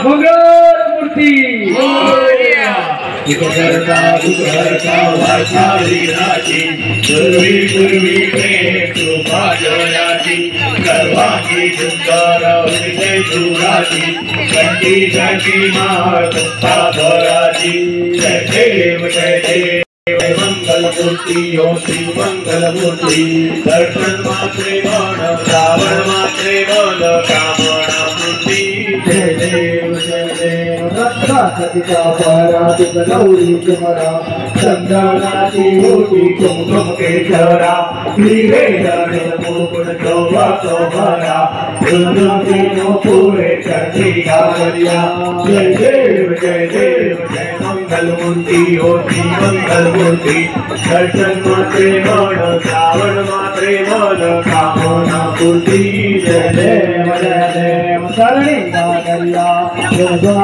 मंगलमूर्ती करता वाचाली राजी पूर्वी पूर्वी प्रेम कृपा जयाची सर्वांगी सुंदर विजय सुराजी घंटी घंटी माळ मुक्ता भराजी जय देव मंगलमूर्ती ओ श्री मंगलमूर्ती दर्शन मात्रे मन रावण मात्रे मन कामना मूर्ती जय देव सतीचा परा तुझ गौरी कुमरा चंदनाची होती कुमकुम केशरा मुकुट शोभा शोभरा पुरे चढ़ी गावरिया जय देव जय मंगलमूर्ती ओ श्री मंगलमूर्ती दर्शन मात्रे मन श्रावण मात्रे मन कामना पूर्ति जय देव शरणी नागरिया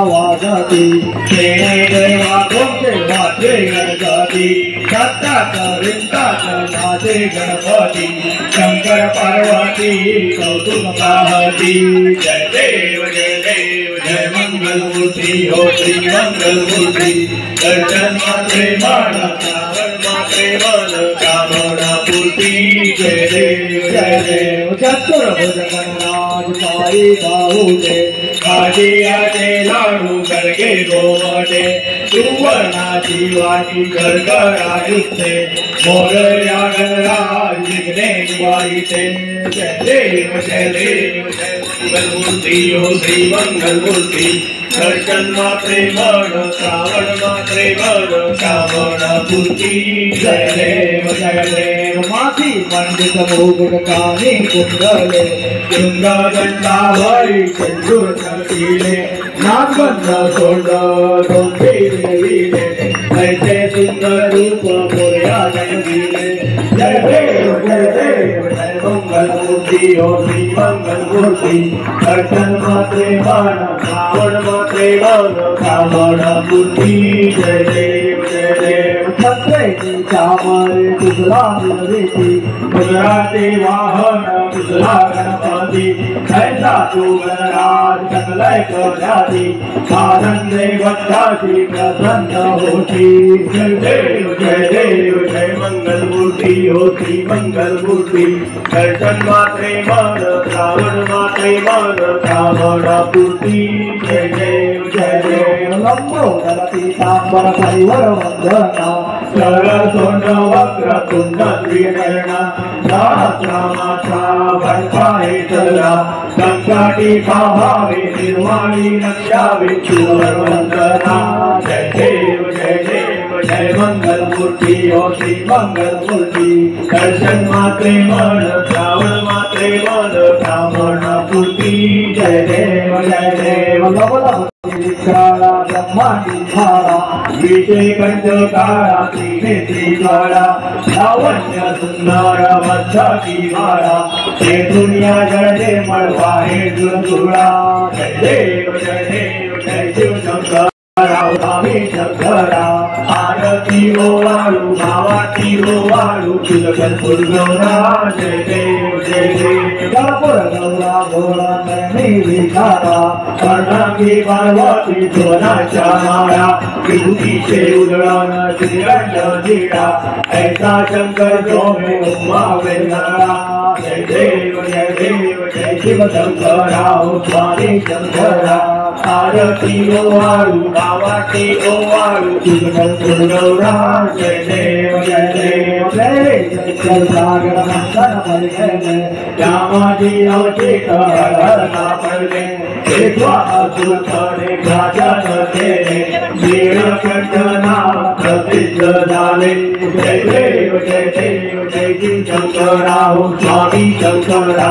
वाजती देवा तुमचे वाचे गणपती सत्ता करिंदा नाचे गणपती शंकर पार्वती कौतुक पाहती जय देव जय मंगलमूर्ती हो श्री मंगलमूर्ती दर्शन मात्रे मन श्रावण मात्रे मन कामना पूर्ति जय देव चतुर्भुज गणराज पाई बाहुले भाजियाचे लाडू करगे गोवटे सुवर्णाची वाटी गरगरायुक्ते मोरया गणराज विघ्ने निवारिते जय देव जय मंगलमूर्ती ओ श्री मंगलमूर्ती दर्शन मात्रे मन श्रावण मात्रे मन कामना पूर्ति जय देव माथी पंडित मोगुर कानी कुंडले गंगा दंडावरी चंदूर चलतीले नागबंध सोंड दोंडीले ऐसे सुंदर रूप मोरया जगदीले जय देव जय मंगलमूर्ती ओ श्री मंगलमूर्ती दर्शन मात्रे मन श्रावण मात्रे मन कामना पूर्ति जय देव छत्रेची चामरे तुझला मिळविती गुजराती वाहन तुझला गणपती ऐसा तू गणराज सकलय कल्याती आनंदे वत्साची प्रसन्न होती जय देव जय मंगलमूर्ती हो श्री मंगलमूर्ती दर्शन मात्रे मन श्रावण मात्रे मन कामना पूर्ति जय देव लंबोदर पीतांबर परिवर वंदना सरल सोंड वक्र कुंड त्रिनयना सहस्रामाचा भरपाई चला संकटी पाहावे निर्वाणी नक्षावे चूर वंदना जय देव जय मंगलमूर्ती ओ श्री मंगलमूर्ती दर्शन मात्रे मन श्रावण मात्रे मन कामना पूर्ति जय देव काला ब्रह्मांडी भाला विजय कंठ काळा त्रिनेत्री ज्वाला लावण्य सुंदर मच्छी वाळा हे दुनिया जळते मळवा हे जुळजुळा जय देव जय शिव शंकर स्वामी शंकरा आरती ओ वाळू भावाती ओ वाळू तुझकरपूर गौरा जय देव गणपुर गौरा भोळा नयनी विचारा कर्णांगी पार्वती भुवनाच्या माळा विभूतीचे उधळण श्रीरंग जिडा ऐसा शंकर जो मे उमा वेंगळा जय देव जय शिव शंकरा स्वामी शंकरा आरती ओ वाळू भावाती ओ वाळू तुझकरपूर गौरा जय देव सागर मंथन परिषद रामाजी अवचेत हरता पडले सुर खडे गाजन केले नीळकंठना प्रसिद्ध झाले जय देव जय शिव शंकरा स्वामी शंकरा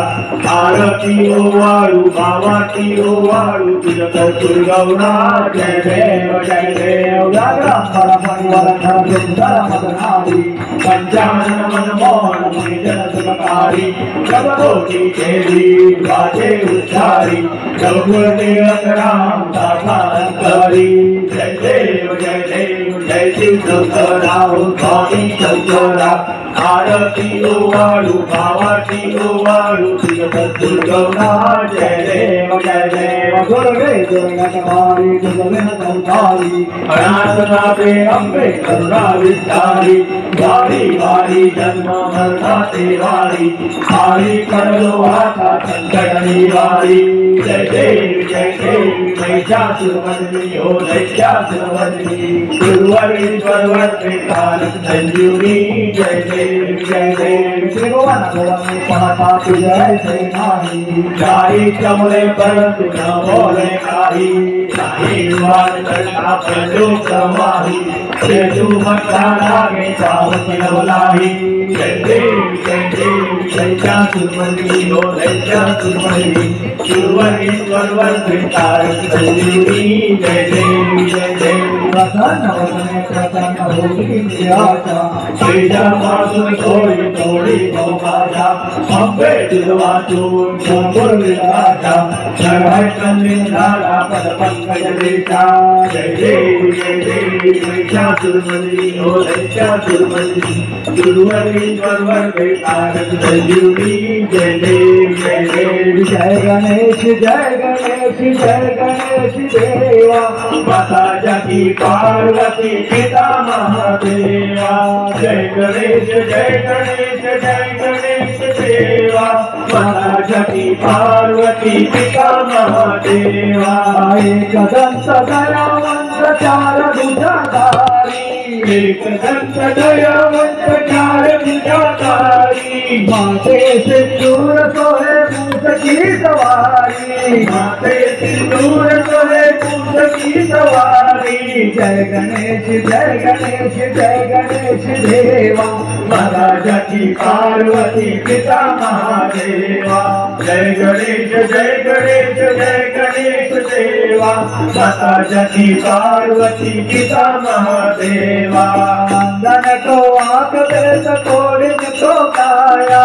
आरती ओ वाळू भावाती ओ वाळू तुझकरपूर गौरा जय देव व्याघ्रांबर परिवर्धन सुंदर मदनारी पंचानन मनमोहन मुनिजन सुखकारी जगदोटी केली वाचे उच्चारी रघुकुल तिलक राम दासांतरी जय देव जय शिव शंकरा स्वामी शंकरा आरती ओवाळू भावाची ओवाळू तुझ दुर्गवना जय देव जय देव दुर्गे दुर्गटहारी दुर्गे संहारी अनाथनाथे अंबे करुणा विस्तारी वारी वारी जन्म मरणाचे वारी वारी करलो आता संकट निवारी जय देव महिषासुरमर्दिनी हो महिषासुरमर्दिनी गुरुवरीश्वरवर्ते कारक संजीवनी जय देव त्रिभुवन भुवन पाता जय से नाही जाई चमले परंतु न बोले काही नाही वाद करता पंजो प्रवाही तेजु मक्का लागे पावती नवलाही जय देव महिषासुरमर्दिनी हो महिषासुरमर्दिनी गुरुवरीश्वरवर्ते कारक संजीवनी जय देव प्रसन्न वदने प्रसन्न होती आशा पासून थोडी थोडी भोगाचा अंबे तुझवा चून मुरलीराजा जय कंदिंदाला पद पंकज देशा जय देव महिषासुरमर्दिनी हो महिषासुरमर्दिनी गुरुवरीश्वरवर्ते कारक संजीवनी जय देव जय गणेश जय गणेश जय गणेश देवा माता जगी पार्वती पिता महादेवा जय गणेश जय गणेश जय गणेश देवा माता जगी पार्वती पिता महादेवा एक दंत दयावंत चार भुजाधारी एक दंत दयावंत चार भुजाधारी माते सिंदूर सोहे मूस की सवारी माते सिंदूर सोहे मूस की सवारी जय गणेश जय गणेश जय गणेश देवा माता जगी पार्वती पिता महादेवा जय गणेश जय गणेश जय गणेश देवा माता जगी पार्वती पिता महादेवा अंदन को आंख देश कोड़ी को काया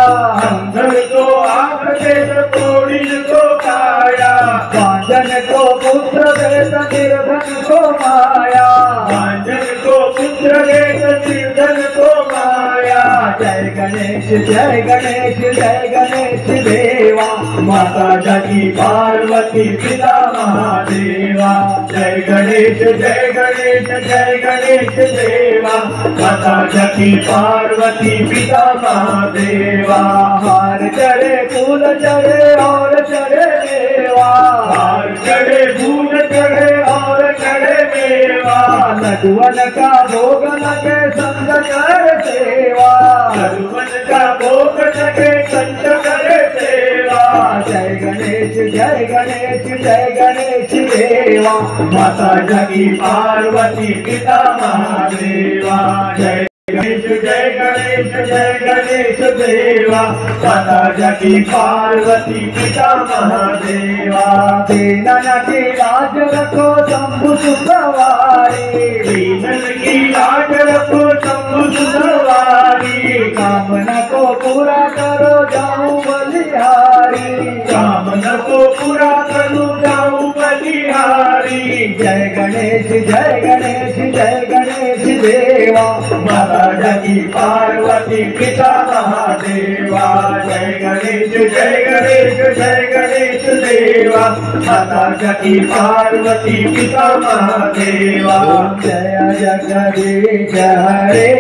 अंदर को आंख देश कोड़ी को काया वांजन को पुत्र देश निर्धन को माया वांजन को पुत्र देश निर्धन को माया जय गणेश जय गणेश जय गणेश देवा माता जगी पार्वती पिता महादेवा जय गणेश जय गणेश जय गणेश देवा माता जगी पार्वती पिता महादेवा हार चढ़े फूल चढ़े और चढ़े मेवा हार चढ़े फूल चढ़े और चढ़े मेवा लडुअन का भोग लगे संग कर सेवा लडुअन का भोग लगे संत करे सेवा जय गणेश जय गणेश जय गणेश देवा माता जगी पार्वती पिता महादेवा जय गणेश जय गणेश जय गणेश देवा माता जगी पार्वती पिता महादेवा दीनन की लाज रखो शंभु सुखवारी दीनन की लाज रखो शंभु सुखवारी कामना को पूरा करो जाऊं बलिहारी कामना को पूरा करूं जाऊं बलिहारी जय गणेश जय गणेश जय गणेश देवा माता जगी पार्वती पिता महादेवा जय गणेश जय गणेश जय गणेश देवा माता जगी पार्वती पिता महादेवा जय जगदीश हरे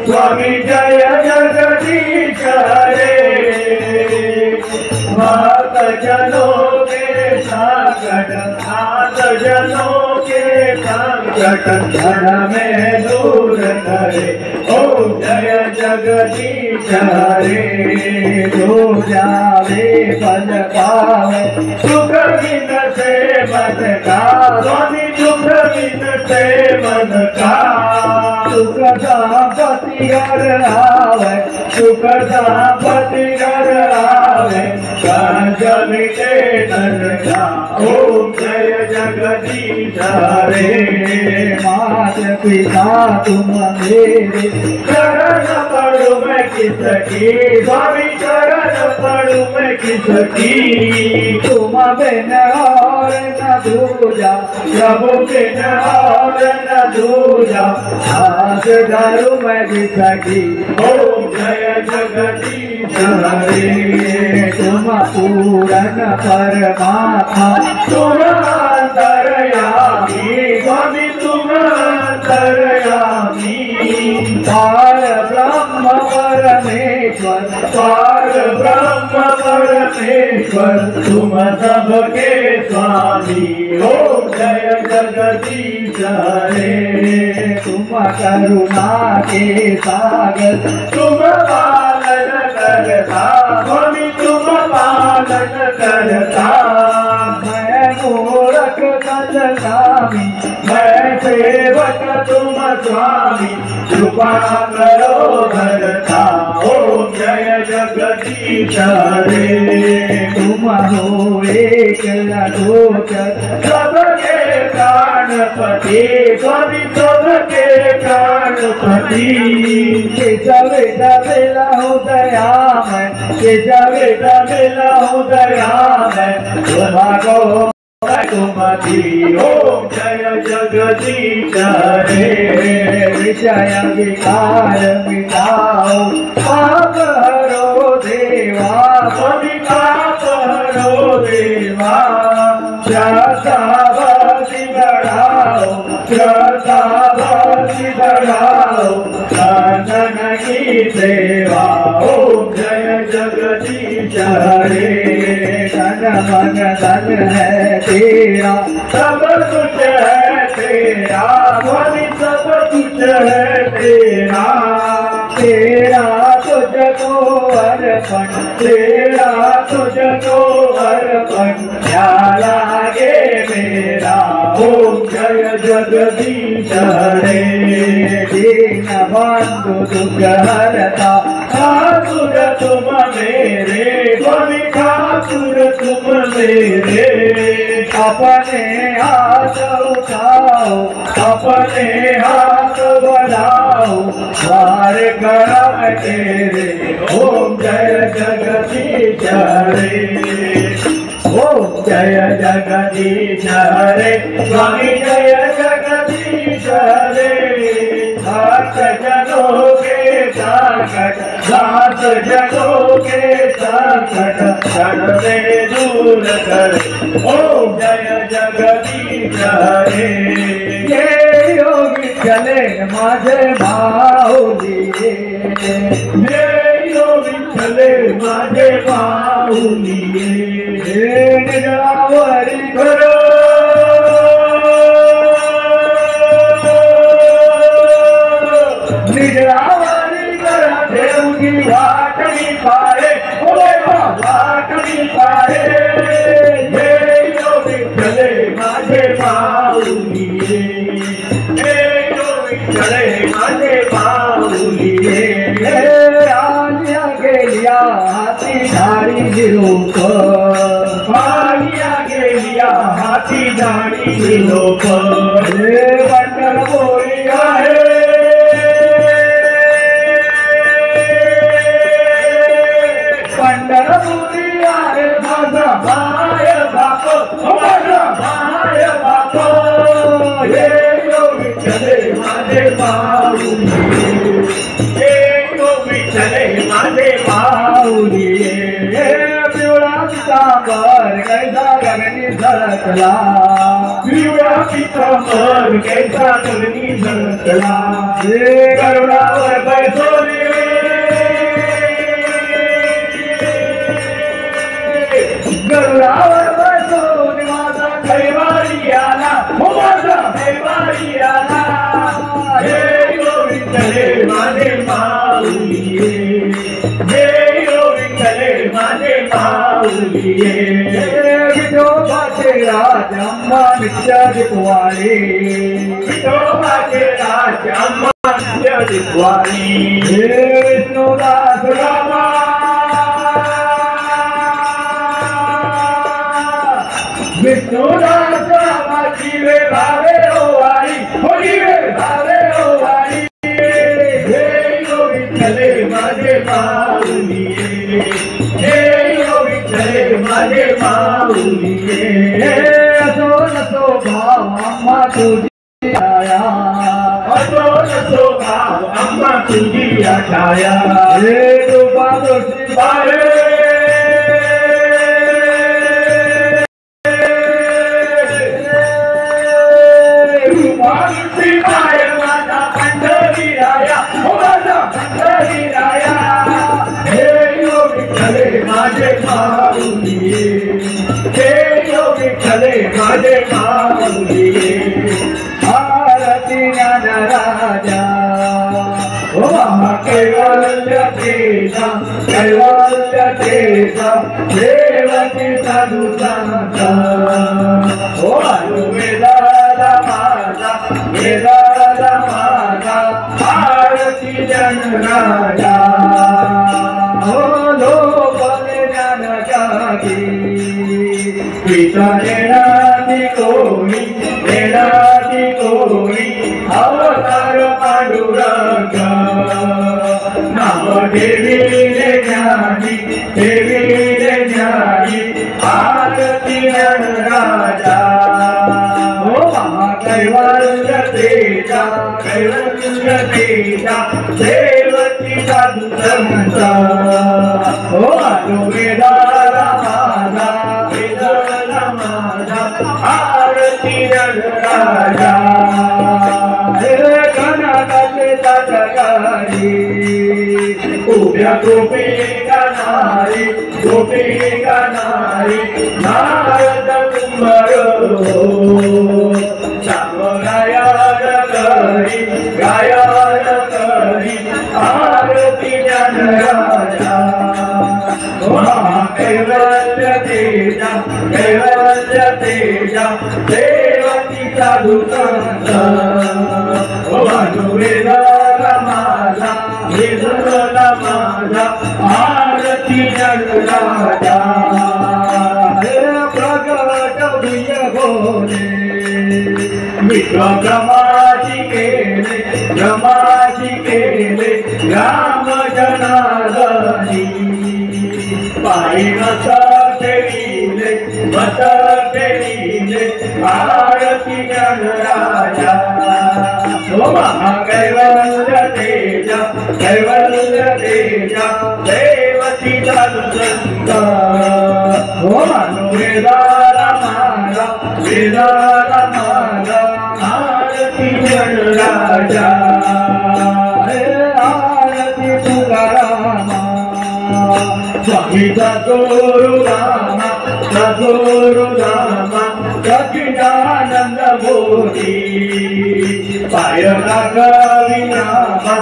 स्वामी जय जगदीश हरे भक्त जनों के संकट नाथ जनों के संकट धन में दूर करे ओम जय जगदीश हरे जो जावे पद पावे सुख बिन से मन का स्वामी दुख बिन से मन का सुख संपत्ति घर आवे सुख संपत्ति घर आवे कर्ज मिटे धन का ओम जय जगदीश हरे माता पिता तुम मेरे चरण पड़ू मैं किसकी स्वामी चरण पड़ू मैं किसकी तुम बिन और न दूजा प्रभु बिन और न दूजा आस धरू मैं जिसकी ओम जय जगदीश हरे तुम पूरन परमात्मा तुम अंतर्यामी स्वामी तुम अंतर्यामी पार ब्रह्म परमेश्वर पार ब्रह्म परमेश्वर तुम सबके स्वामी ओम जय जगदीश हरे तुम करुणा के सागर तुम पालन करता स्वामी तुम पालन करता मैं मूरख कलगामी मैं सेवक तुम स्वामी कृपा करो भरता ओम जय जगदीश हरे तुम हो एक अगोचर सबके प्राणपति स्वामी सबके प्राणपति केशव मिला हूँ दया मैं केशव मिला हूँ दया मैं भागो तुमती ओम जय जगदीश हरे विषय विकार मिटाओ पाप हरो देवा स्वामी पाप हरो देवा श्रद्धा भक्ति बढ़ाओ श्रद्धा भक्ति बढ़ाओ नंदन की सेवा ओम जय जगदीश हरे धन मन धन है तेरा सब कुछ है तेरा स्वामी सब कुछ है तेरा तेरा तुझको अर्पण तेरा तुझको अर्पण क्या लागे मेरा ओम जय जगदीश हरे दीन बंधु दुख हरता ठाकुर तुम मेरे स्वामी ठाकुर तुम मेरे अपने हाथ उठाओ अपने हाथ बढ़ाओ द्वार करम तेरे ओम जय जगदीश हरे ओम जय जगदीश हरे स्वामी जय जगदीश हरे भक्त जनों के संकट दास जनों के संकट क्षण में दूर कर ओम जय जगदीश हरे ये योगी चले माझे माऊली विठ्ठले माझे माऊली निरावरी करो निरावरी करा देवगी वाटणी पारे वाटणी पारे विठ्ठले माझे माऊली विठ्ठले माझे माऊली आलिया गेलिया हाती धारी निरोप आलिया गेलिया हाती झाडी लोक बंडल बोरी आहे बंडल बोरी आहे माझा माय बाप माझा माय बाप हे विठ्ठले माझे माऊली हे विठ्ठले माझे माऊली पिवळा पितांबर कैसा गगनी झळकला पिवळा पितांबर कैसा गगनी झळकला गरुडावर बैसोली गरुडावर बसून माझा कैवारी आला माझा कैवारी आला हे विठ्ठले माझे माऊली हे विठ्ठले माझे माऊली विठोबाचे राज अम्मा नित्य दिपवाळे विठोबाचे राज अम्मा नित्य दिपवाळी हे विष्णुदास रामा विष्णुदास रामा जीवे भावे हो आई होळी रे भावे ओ वारी हे यो विठ्ठले माझे माऊली हे यो विठ्ठले माझे माऊली असो नसो भाव अम्मा तुझी आया असो नसो भाव अम्मा तुझी आया हे रूपा दोषी बाळे माझे माऊली हे यो विठ्ठले माझे माऊली आरती ज्ञान राजा ओ कैवल्य तेजा देवती साधू संता ओ वेदाला माझा आरती ज्ञान राजा नेणाती कोणी अवतार पांडुरंग नाव देवीले ज्ञानी आरती ज्ञान राजा ओ कैवल्य तेजा देवती साधू संता ओ वेदाला आरती ज्ञान राजा कनाकाचे ताटकारी उभ्या गोपी गाणारी नारद कुंभार गायन करी आरती ज्ञान राजा कैवल्य तेजा देवती साधू संता वेदाला माझा आरती ज्ञान राजा प्रगट भुय बोले विश्वब्रह्माची केले राम जनार्दनी पायी मत केले आरती ज्ञान राजा ओ कैवल्य तेजा देवती साधू संता ओ वेदाला माझा आरती ज्ञान राजा आरती तुकारामा स्वामी सद्गुरुरामा सच्चिदानंद बोधी पाय राघवी रामा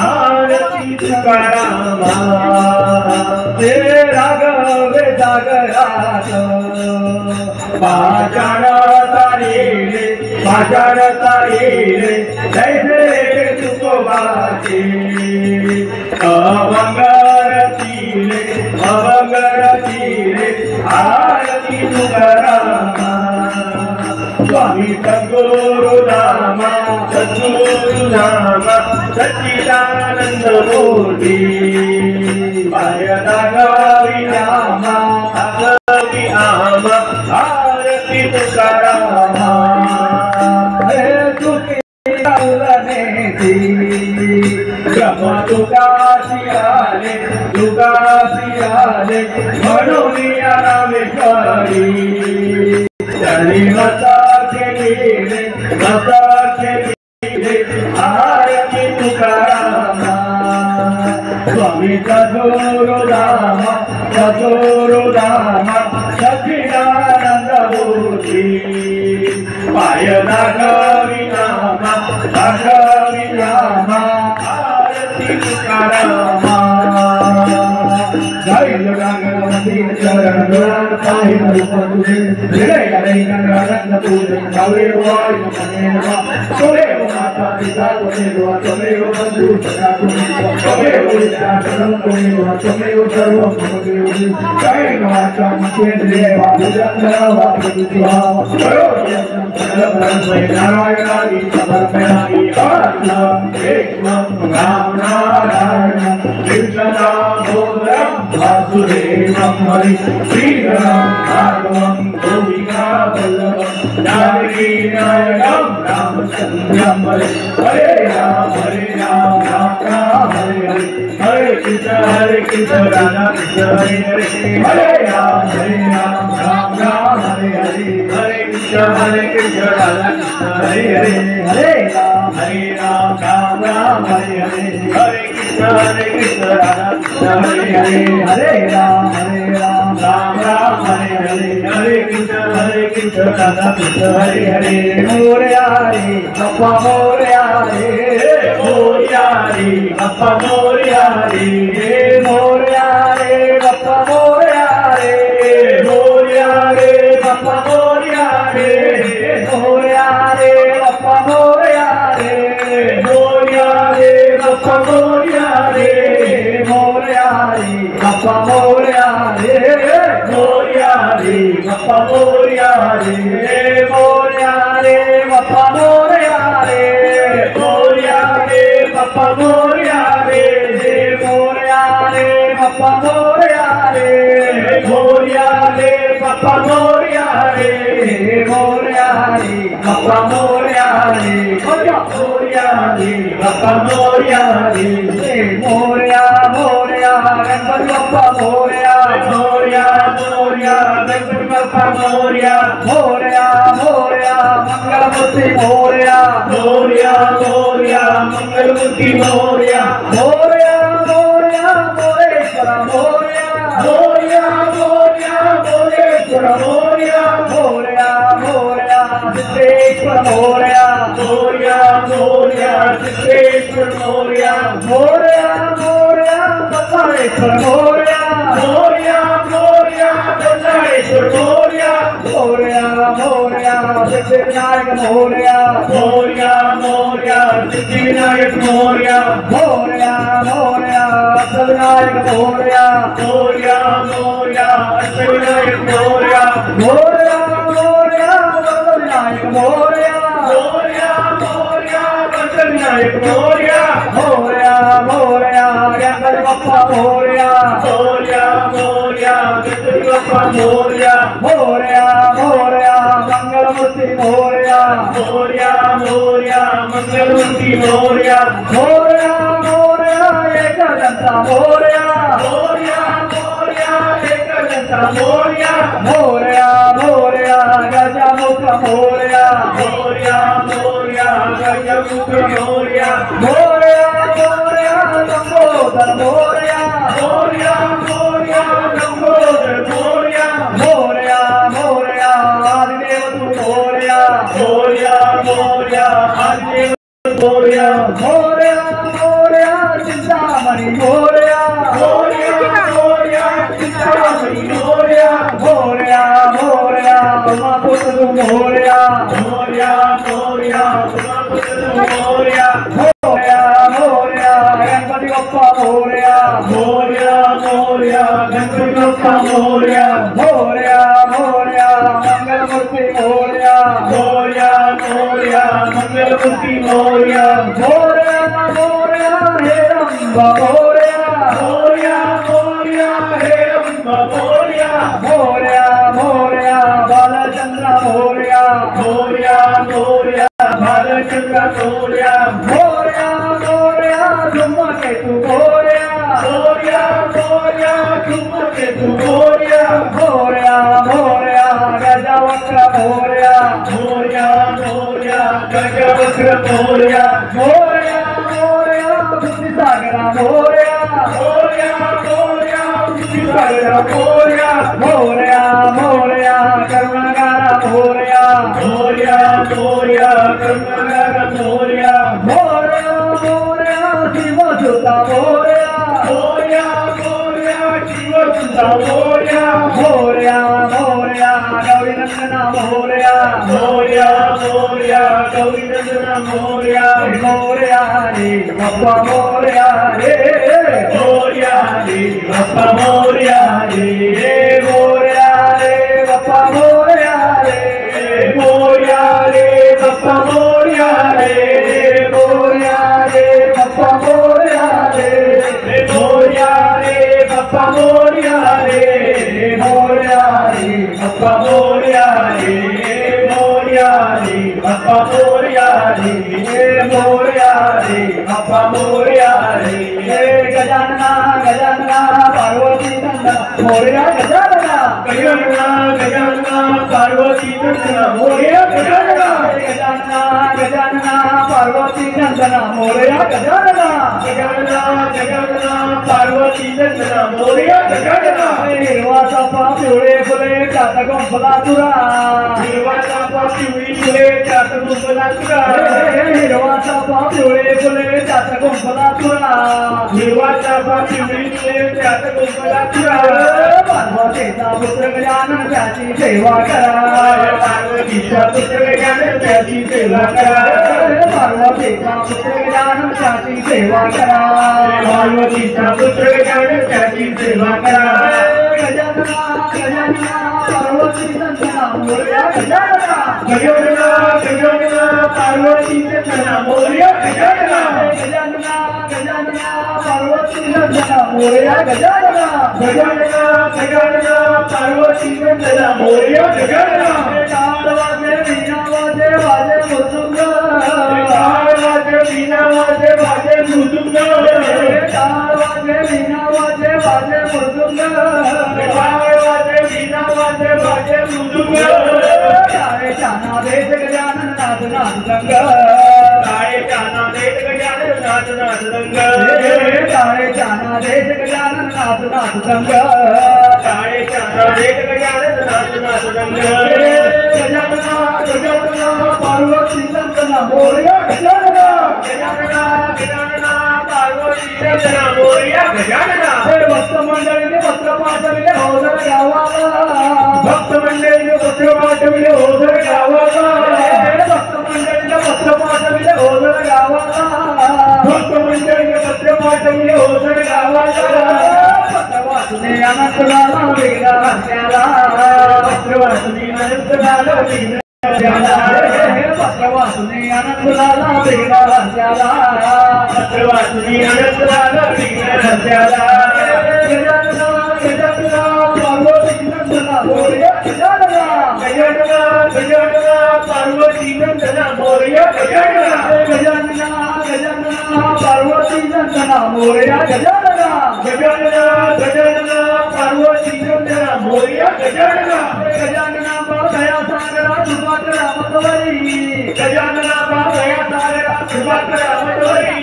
आरती तुकारामा ते राघवे जागरात पाषाण तारीले जैसे तुकोबाचे अवंगरतीले आरती तुकारामा स्वामी सद्गुरुरामा सच्चिदानंद बोधी पाय राघवी रामा आरती तुकारामा तुकासियाले म्हणून या रामेश्वरी त्यांनी मता केली आरती तुकारामा स्वामी सद्गुरुरामा सच्चिदानंद बोधी पाय राघवी रामा आरती तुकारामा जय राघवी चरण काहे रूपे विजय करे नररत्न पूजे भवे वाय मनेन तोरे माता पिता तोरे तोरे बंधु सखा तोरे विद्या धर्म तोरे तोरे सर्व भगवे जय माता मुकेन्द्रे वादुजंद्र वादुजिवा करो नारायणादि समर्पयामि एक राम नारायण कृष्ण दामोदरं वासुदेवं हरि श्रीराम भागवतं गोपिका वल्लभं जानकी नायकं रामचन्द्रं हरे राम राम राम हरे हरे हरे कृष्ण राधा कृष्ण हरे हरे राम राम राम हरे हरे कृष्ण राधा कृष्ण हरे हरे राम राम राम हरे हरे कृष्ण राधा कृष्ण हरे हरे राम राम हरे कृष्ण राधा कृष्ण हरे हरे मोरया रे बाप्पा मोरया रे मोरया रे बाप्पा मोरया रे मोरया रे बाप्पा मोरया रे मोरया रे बाप्पा मोरया रे मोरया रे बाप्पा मोरया रे मोरया रे बाप्पा मोरया रे मोरया रे बाप्पा मोरया रे मोरया रे बाप्पा मोरया रे मोरया रे बाप्पा मोरया रे मोरया रे बाप्पा मोरया रे मोरया रे बाप्पा मोरया रे मोरया रे बाप्पा मोरया रे मोरया रे बाप्पा मोरया रे मोरया रे बाप्पा मोरया रे मोरया मोरया गणपति बाप्पा मोरया मोरया मोरया गणपति बाप्पा मोरया मोरया मोरया मंगलमूर्ति मोरया मोरया मोरया मंगलमूर्ति मोरया मोरया मोरया मोरेश्वर मोरया मोरया मोरया मोरेश्वर मोरया मोरया मोरया सिद्धेश्वर मोरया मोरया मोरया सिद्धेश्वर मोरया मोरया मोरया बल्लाळेश्वर मोरया मोरया मोरया बल्लाळेश्वर मोरया मोरया मोरया सिद्धिविनायक मोरया मोरया मोरया सिद्धिविनायक मोरया मोरया मोरया अष्टविनायक मोरया मोरया मोरया अष्टविनायक मोरया मोरया मोरया वरदविनायक मोरया मोरया मोरया वरदविनायक मोरया मोरया मोरया गणपति बाप्पा मोरया मोरया मोरया गणपति बाप्पा मोरया मोरया मोरया मंगलमूर्ति मोरया मोरया मोरया मंगलमूर्ति मोरया मोरया मोरया एकदंता मोरया मोरया मोरया एकदंता मोरया मोरया मोरया गजमुख मोरया मोरया मोरया गजमुख मोरया मोरया मोरया लंबोदर मोरया मोरया मोरया लंबोदर मोरया मोरया मोरया आदिदेव तू मोरया मोरया मोरया आदिदेव मोरया मोरया मोरया चिंतामणि मोरया मोरया मोरया चिंतामणि मोरया मोरया मोरया उमापुत्र मोरया मोरया मोरया उमापुत्र मोरया मोरया मोरया गणपति बाप्पा मोरया मोरया मोरया गणपति बाप्पा मोरया मोरया मोरया मंगलमूर्ति मोरया मोरया मोरया मंगलमूर्ति मोरया मोरया मोरया हे रंबा मोरया मोरया मोरया हे रंबा मोरया मोरया मोरया बालचंद्र मोरया मोरया मोरया बालचंद्र मोरया मोरया मोरया धूमकेतु मोरया मोरया मोरया धूमकेतु मोरया मोरया मोरया गजवक्र मोरया मोरया मोरया गजवक्र मोरया मोरया मोरया बुद्धिसागर मोरया मोरया मोरया बुद्धिसागर मोरया मोरया मोरया करुणाकर मोरया मोरया मोरया करुणाकर मोरया मोरया मोरया शिवसुता मोरया मोरया मोरया शिवसुता मोरया मोरया गौरी नंदना मोरया मोरया मोरया गौरी नंदना मोरया मोरया रे बाप्पा मोरया रे मोरया रे बाप्पा मोरया रे मोरया रे बाप्पा मोरया रे मोरया रे बाप्पा मोरया रे मोरया रे बाप्पा मोरया रे मोरया रे बाप्पा मोरया रे मोरया रे बाप्पा मोरया रे मोरया रे बाप्पा मोरया रे मोरया रे बाप्पा मोरया रे गजानना गजानना पार्वती नंदना मोरया गजानना गजानना गजानना पार्वती नंदना मोरया गजानना गजानना गजानना पार्वती नंदना मोरया गजानना गजानना गजानना पार्वती नंदना मोरया गजानना हिरवा चाफा पिवळे फुले चातकं फुलातुरा हिरवा चाफा पिवळी फुले चातकं फुलातुरा हिरवा चाफा पिवळे फुले चातकं फुलातुरा हिरवा चाफा पिवळी फुले चातकं फुलातुरा पार्वतीचा पुत्र गजानन त्याची सेवा करा पार्वतीचा पुत्र गजानन त्याची सेवा करा पार्वतीचा पुत्र गजानन त्याची सेवा करा पार्वतीचा पुत्र गजानन त्याची सेवा करा गजानना गजानना पार्वती नंदना मोरया गजानना गजानना गजानना पार्वती नंदना मोरया गजानना गजानना गजानना पार्वती नंदना मोरया गजानना गजानना गजानना पार्वती नंदना मोरया गजानना टाळ वाजे वीणा वाजे वाजे मृदुंग टाळ वाजे वीणा वाजे वाजे मृदुंग टाळ वाजे वीणा वाजे वाजे मृदुंग टाळ वाजे वीणा वाजे वाजे मृदुंग टाळेच्या नादेश गजानन नाद नाद रंग टाळेच्या नादेश गजानन नाद नाद रंग टाळेच्या नादेश गजानन नाद नाद रंग टाळेच्या नादेश गजानन नाद नाद रंग गजानना गजानना पार्वती नंदना मोरया गजानना गजानना गजानना पार्वती नंदना मोरया गजानना भक्त मंडळीने पत्र पाठविले ओझर गावाला भक्त मंडळीने पत्र पाठविले ओझर गावाला भक्त मंडळीने पत्र पाठविले ओझर गावाला भक्त मंडळीने पत्र पाठविले ओझर गावाला पत्र वाचणे अनंत झाला वेगळा रस्त्याला पत्र वाचणे अनंत झाला वेगळा पत्र वाचणे अनंत झाला वेगळा रस्त्याला पत्र वाचणे अनंत झाला वेगळा रस्त्याला गजानना गजानना पार्वती नंदना मोरया गजानना गजानना गजानना पार्वती नंदना मोरया गजानना गजानना गजानना पार्वती नंदना मोरया गजानना गजानना गजानना पार्वती नंदना मोरया गजानना गजानना दया सागरा सुभाकरा मतवरी गजानना दया सागरा सुभाकरा मतवरी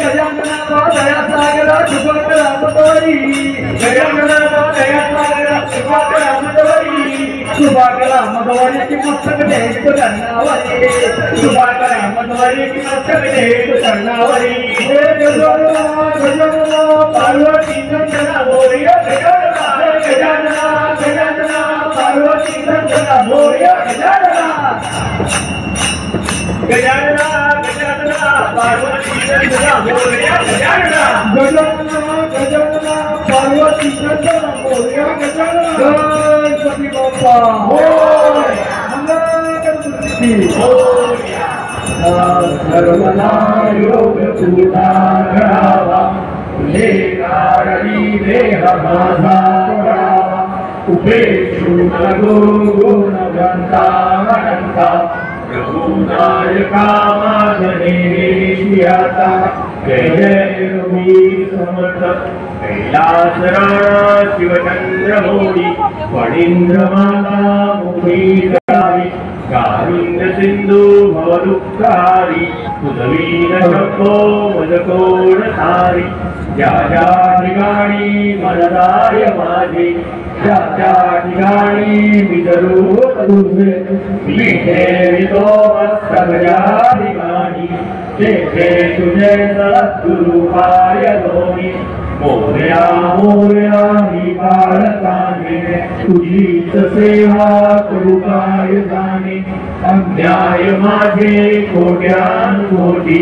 गजानना दया सागरा सुभाकरा मतवरी गजानना दया सागरा सुभाकरा मतवरी सुभाकरा मतवरी की मस्तक देख करणावरी सुभाकरा मतवरी की मस्तक देख करणावरी गजानना गजानना पार्वती नंदना मोरया गजानना गजानना गजानना पार्वती नंदना मोरया गजानना गजानना गजानना पार्वती नंदना मोरया गजानना गजानना गजानना पार्वती नंदना मोरया गजानना गणपती बाप्पा होय मंगल गणपती मोरया सर्वदा योग पूजा करावा तुझे कारणी देह माझा करावा उपेक्षु नको गुणवंता अनंता प्रभुनायका माझनेशियाता जय जय रघुवीर समर्थ कैलास राणा शिवचंद्र मोडी फणींद्र माता मुखी करावी कारुण्य सिंधू भवदुःखारी तुझवीन शक्तो मजकोण सारी ज्या ज्या ठिकाणी मनदाय माझे त्या त्या ठिकाणी विदरू तुझे मी ठेवितो सगळ्या ठिकाणी तेथे तुझे सद्गुरु पाय दोन्ही मोरया मोरया ही काळकाने तुझी सेवा करू काय जाणे अन्याय माझे कोट्यान कोटी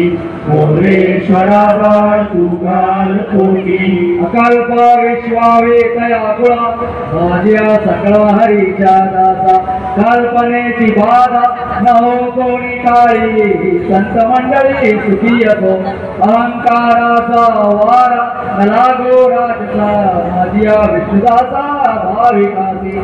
मोरेश्वरा तू काल कोटी अकल्प विश्वावेतया गुणा माझ्या सकळा हरीच्या दासा कल्पनेची बाधा न हो कोणी काळी संत मंडळी सुखी असो अहंकाराचा वारा न लागो राजसा माझ्या विष्णुदासा भाविकासी